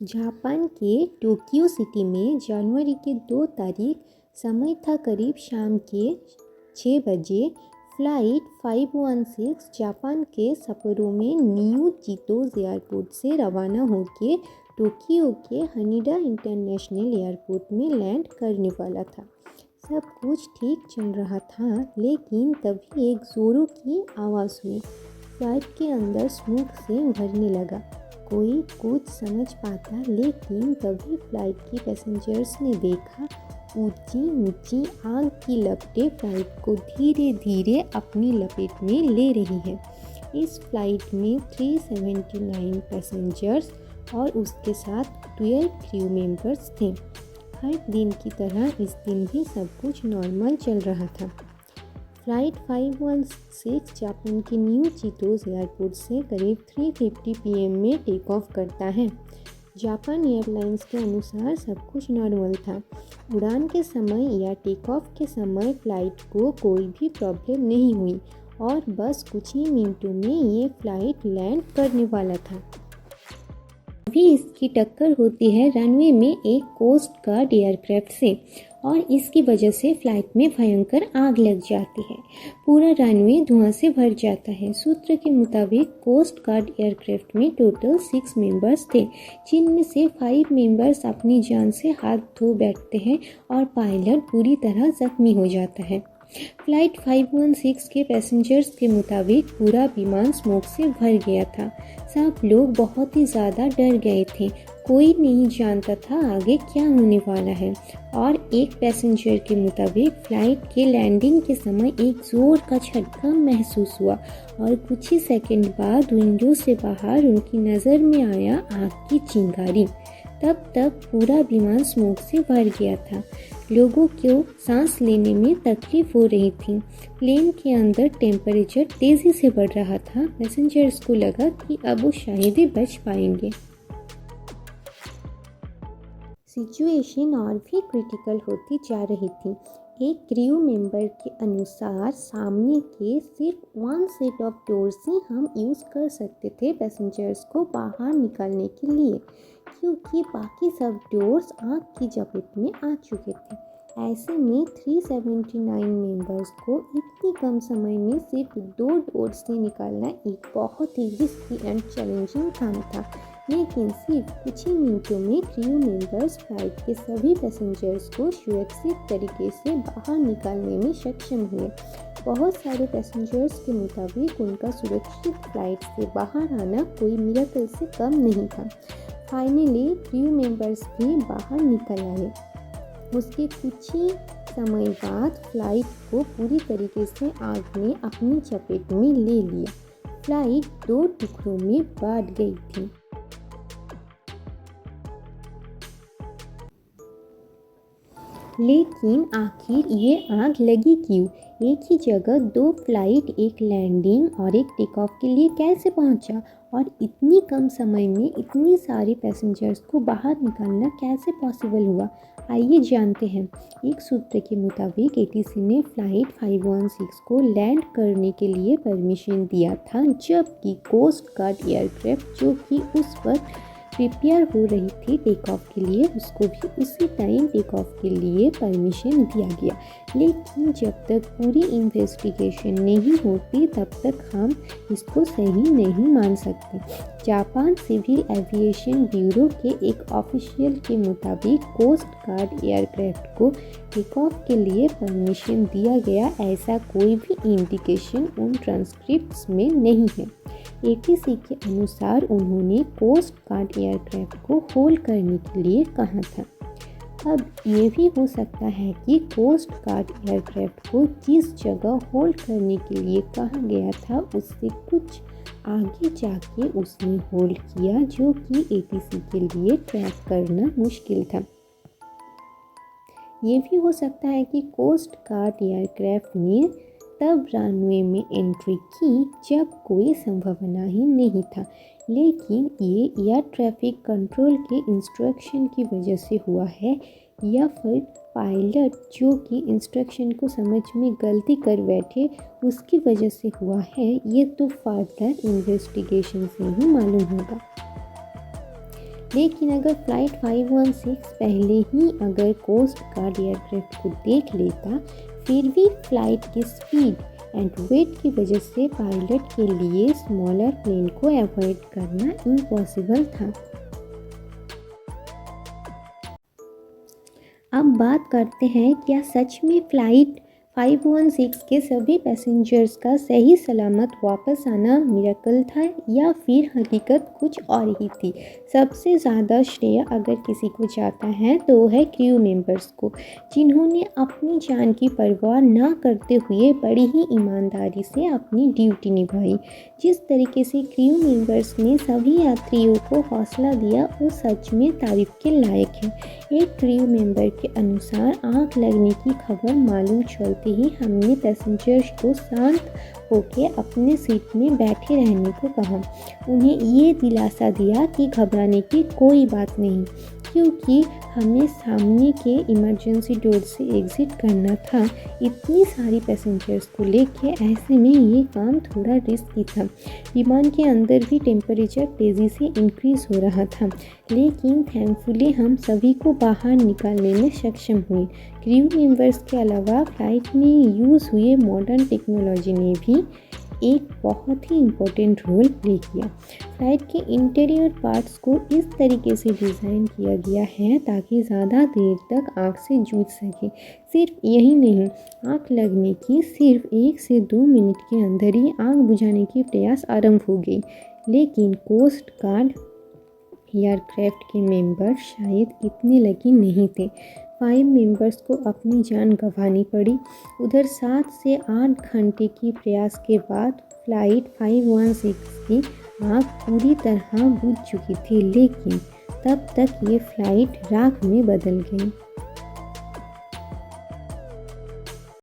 Japan के Tokyo city में जनवरी के 2 तारीख समय था करीब शाम के 6 बजे। फ़्लाइट 516 जापान के सप्पोरो में न्यू चितोज़ एयरपोर्ट से रवाना होकर टोक्यो के हनीडा इंटरनेशनल एयरपोर्ट में लैंड करने वाला था। सब कुछ ठीक चल रहा था, लेकिन तभी एक ज़ोरों की आवाज़ हुई। फ्लाइट के अंदर स्मोक से भरने लगा। कोई कुछ समझ पाता, लेकिन तभी फ्लाइट के पैसेंजर्स ने देखा ऊंची ऊंची आग की लपटें फ्लाइट को धीरे धीरे अपनी लपेट में ले रही है। इस फ्लाइट में 379 पैसेंजर्स और उसके साथ 12 क्रू मेंबर्स थे। हर दिन की तरह इस दिन भी सब कुछ नॉर्मल चल रहा था। फ़्लाइट 516 जापान के न्यू चितोज़ एयरपोर्ट से करीब 3:50 PM में टेक ऑफ करता है। जापान एयरलाइंस के अनुसार सब कुछ नॉर्मल था। उड़ान के समय या टेक ऑफ के समय फ़्लाइट को कोई भी प्रॉब्लम नहीं हुई और बस कुछ ही मिनटों में ये फ़्लाइट लैंड करने वाला था। अभी इसकी टक्कर होती है रनवे में एक कोस्ट गार्ड एयरक्राफ्ट से और इसकी वजह से फ्लाइट में भयंकर आग लग जाती है। पूरा रनवे धुआं से भर जाता है। सूत्र के मुताबिक कोस्ट गार्ड एयरक्राफ्ट में टोटल 6 मेंबर्स थे, जिनमें से 5 मेंबर्स अपनी जान से हाथ धो बैठते हैं और पायलट पूरी तरह जख्मी हो जाता है। फ़्लाइट 516 के पैसेंजर्स के मुताबिक पूरा विमान स्मोक से भर गया था। सब लोग बहुत ही ज़्यादा डर गए थे। कोई नहीं जानता था आगे क्या होने वाला है। और एक पैसेंजर के मुताबिक फ़्लाइट के लैंडिंग के समय एक ज़ोर का झटका महसूस हुआ और कुछ ही सेकंड बाद विंडो से बाहर उनकी नज़र में आया आग की चिंगारी। तब तक पूरा विमान स्मोक से भर गया था। लोगों को सांस लेने में तकलीफ हो रही थी। प्लेन के अंदर टेम्परेचर तेज़ी से बढ़ रहा था। पैसेंजर्स को लगा कि अब वो शायद ही बच पाएंगे। सिचुएशन और भी क्रिटिकल होती जा रही थी। एक क्रू मेंबर के अनुसार सामने के सिर्फ 1 सेट ऑफ डोर्स ही हम यूज़ कर सकते थे पैसेंजर्स को बाहर निकालने के लिए, क्योंकि बाकी सब डोर्स आग की चपेट में आ चुके थे। ऐसे में 379 मेंबर्स को इतनी कम समय में सिर्फ 2 डोर से निकालना एक बहुत ही रिस्की एंड चैलेंजिंग काम था। लेकिन सिर्फ कुछ ही मिनटों में क्रू मेंबर्स फ्लाइट के सभी पैसेंजर्स को सुरक्षित तरीके से बाहर निकालने में सक्षम हुए। बहुत सारे पैसेंजर्स के मुताबिक उनका सुरक्षित फ्लाइट से बाहर आना कोई मिरेकल से कम नहीं था। फाइनली क्रू मेंबर्स भी बाहर निकल आए। उसके कुछ ही समय बाद फ्लाइट को पूरी तरीके से आग ने अपनी चपेट में ले लिया। फ्लाइट 2 टुकड़ों में बांट गई थी। लेकिन आखिर ये आग लगी क्यों? एक ही जगह 2 फ्लाइट, एक लैंडिंग और एक टेक ऑफ के लिए कैसे पहुंचा? और इतनी कम समय में इतने सारे पैसेंजर्स को बाहर निकालना कैसे पॉसिबल हुआ? आइए जानते हैं। एक सूत्र के मुताबिक एटीसी ने फ़्लाइट 516 को लैंड करने के लिए परमिशन दिया था, जबकि कोस्ट गार्ड एयरक्राफ्ट जो कि उस वक्त प्रिपेयर हो रही थी टेक ऑफ के लिए, उसको भी उसी टाइम टेक ऑफ के लिए परमिशन दिया गया। लेकिन जब तक पूरी इन्वेस्टिगेशन नहीं होती तब तक हम इसको सही नहीं मान सकते। जापान सिविल एविएशन ब्यूरो के एक ऑफिशियल के मुताबिक कोस्ट गार्ड एयरक्राफ्ट को टेक ऑफ के लिए परमिशन दिया गया, ऐसा कोई भी इंडिकेशन उन ट्रांसक्रिप्ट्स में नहीं है। एटीसी के अनुसार उन्होंने कोस्ट गार्ड एयरक्राफ्ट को होल्ड करने के लिए कहा था। अब ये भी हो सकता है कि कोस्ट गार्ड एयरक्राफ्ट को जिस जगह होल्ड करने के लिए कहा गया था उससे कुछ आगे जाके उसने होल्ड किया, जो कि एटीसी के लिए ट्रैक करना मुश्किल था। ये भी हो सकता है कि कोस्ट गार्ड एयरक्राफ्ट ने तब रनवे में एंट्री की जब कोई संभावना ही नहीं था, लेकिन ये एयर ट्रैफिक कंट्रोल के इंस्ट्रक्शन की वजह से हुआ है या फिर पायलट जो कि इंस्ट्रक्शन को समझ में गलती कर बैठे उसकी वजह से हुआ है। ये तो फर्दर इन्वेस्टिगेशन से ही मालूम होगा। लेकिन अगर फ़्लाइट 516 पहले ही अगर कोस्ट गार्ड एयरक्राफ्ट को देख लेता, फिर भी फ़्लाइट की स्पीड एंड वेट की वजह से पायलट के लिए स्मॉलर प्लेन को अवॉइड करना इम्पॉसिबल था। अब बात करते हैं, क्या सच में फ़्लाइट 516 के सभी पैसेंजर्स का सही सलामत वापस आना मिरेकल था या फिर हकीकत कुछ और ही थी। सबसे ज़्यादा श्रेय अगर किसी को जाता है तो वो है क्रू मेंबर्स को, जिन्होंने अपनी जान की परवाह ना करते हुए बड़ी ही ईमानदारी से अपनी ड्यूटी निभाई। जिस तरीके से क्रू मेंबर्स ने सभी यात्रियों को हौसला दिया वो सच में तारीफ के लायक है। एक क्रू मेंबर के अनुसार आग लगने की खबर मालूम चलते ही हमने पैसेंजर्स को शांत होकर अपने सीट में बैठे रहने को कहा। उन्हें ये दिलासा दिया कि घबराने की कोई बात नहीं, क्योंकि हमें सामने के इमरजेंसी डोर से एग्ज़िट करना था। इतनी सारी पैसेंजर्स को लेके ऐसे में ये काम थोड़ा रिस्की था। विमान के अंदर भी टेम्परेचर तेज़ी से इंक्रीज़ हो रहा था, लेकिन थैंकफुली हम सभी को बाहर निकालने में सक्षम हुए। क्रू मेंबर्स के अलावा फ़्लाइट में यूज़ हुए मॉडर्न टेक्नोलॉजी ने भी एक बहुत ही इम्पोर्टेंट रोल प्ले किया। फ्लाइट के इंटीरियर पार्ट्स को इस तरीके से डिज़ाइन किया गया है ताकि ज़्यादा देर तक आग से जूझ सके। सिर्फ यही नहीं, आग लगने की सिर्फ 1 से 2 मिनट के अंदर ही आग बुझाने की प्रयास आरंभ हो गई, लेकिन कोस्ट गार्ड एयरक्राफ्ट के मेंबर शायद इतने लकी नहीं थे। 5 मेंबर्स को अपनी जान गंवानी पड़ी। उधर 7 से 8 घंटे की प्रयास के बाद फ़्लाइट 516 की आग पूरी तरह बुझ चुकी थी, लेकिन तब तक ये फ़्लाइट राख में बदल गई।